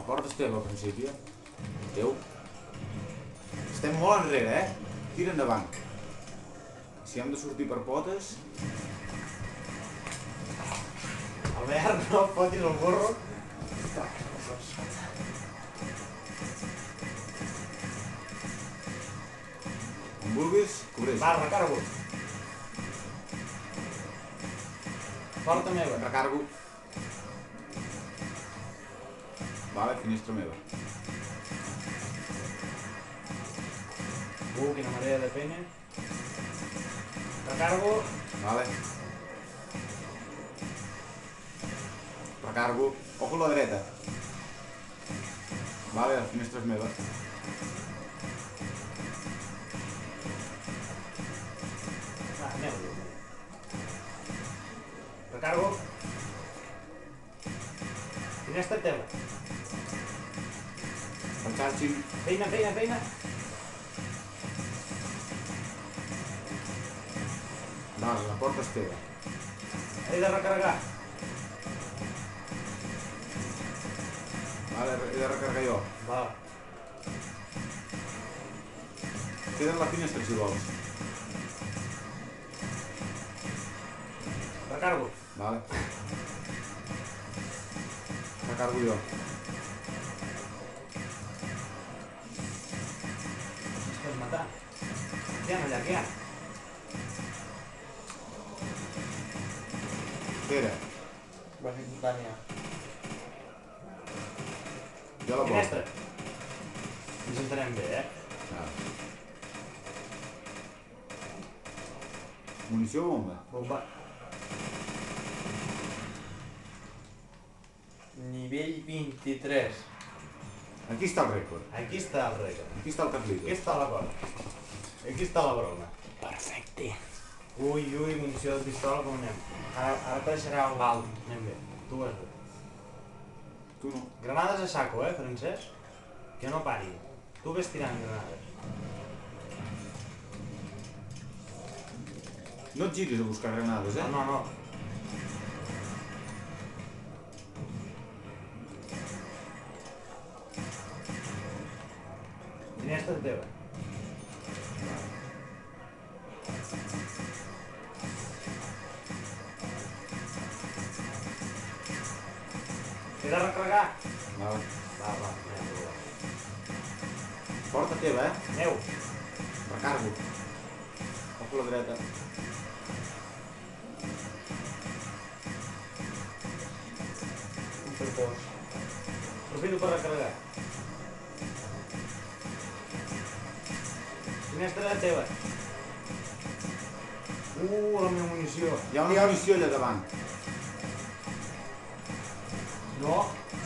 porta és teva, al principi. Teu. Estem molt enrere, Tira endavant. Si hem de sortir per potes... Albert, no fotis el gorro. On vulguis, cobreix. Va, recargo. Porta meva. Recargo. Vale, finestra meva. Quina marea de pena. Recargo. Vale. Recargo. Ojo a la dreta. Vale, la finestra és meva. Aneu. Recargo. Finestra teva. Recharging. Feina, feina, feina. Vale, la porta és teva. He de recarregar. Vale, he de recarregar jo. Va. Queda la finestra si vols. Recargo. Vale. Recargo jo. Ens pots matar. Què hi ha allà, què hi ha? Espera, Va fer companyia. jo la Finestra. porto. Ens entenem bé, Ah. Munició o bomba? Bomba. Nivell 23. Aquí està el rècord. Aquí està el rècord. Aquí està el Aquí Carlitos. està la cosa. Aquí està la broma. Perfecte. Ui, munició de pistola, com anem? Ara apareixerà el gal. Anem bé. Tu vas bé. Tu no. Granades a saco, Francesc? Que no pari. Tu ves tirant granades. No et giris a buscar granades, No, no, no. Finestra teva. He de recarregar. Vale. Va. Porta teva, Aneu. Recargo. Ojo a la dreta. Un percós. Aprofito per recarregar. Finestra teva. La meva munició. Hi ha una munició allà davant. No,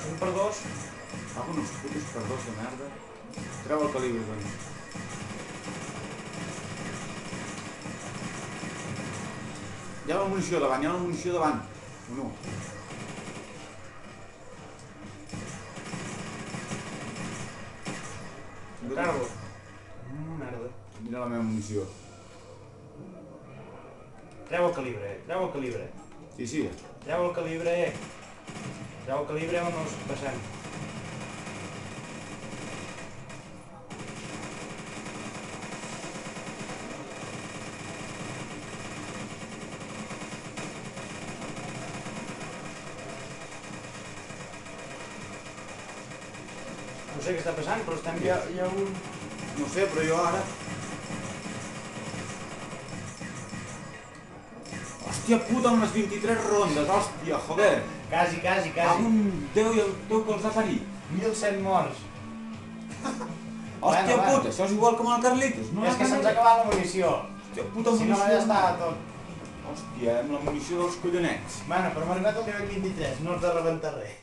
són per dos. Cago en els putos perdós de merda. Treu el calibre, doncs. Hi ha la munició davant, hi ha la munició davant. O no? Cargo. Merda. Mira la meva munició. Treu el calibre, treu el calibre. Sí. Treu el calibre, Treu el calibre o no ens passem. No sé què està passant, però estem bé. Hi ha un... No sé, però jo ara... Hòstia puta, amb les 23 rondes, hòstia, joder! Quasi. Amb un Déu i el teu que els ha parit. 1.100 morts. Hòstia Bueno. puta, això és igual com el Carlitos, no? És que se'ns ha acabat la munició. Hòstia puta, Si no, munició. ja estava tot. Hòstia, amb la munició dels collonets. Bueno, però hem arribat al nivell 23, no has de rebentar res.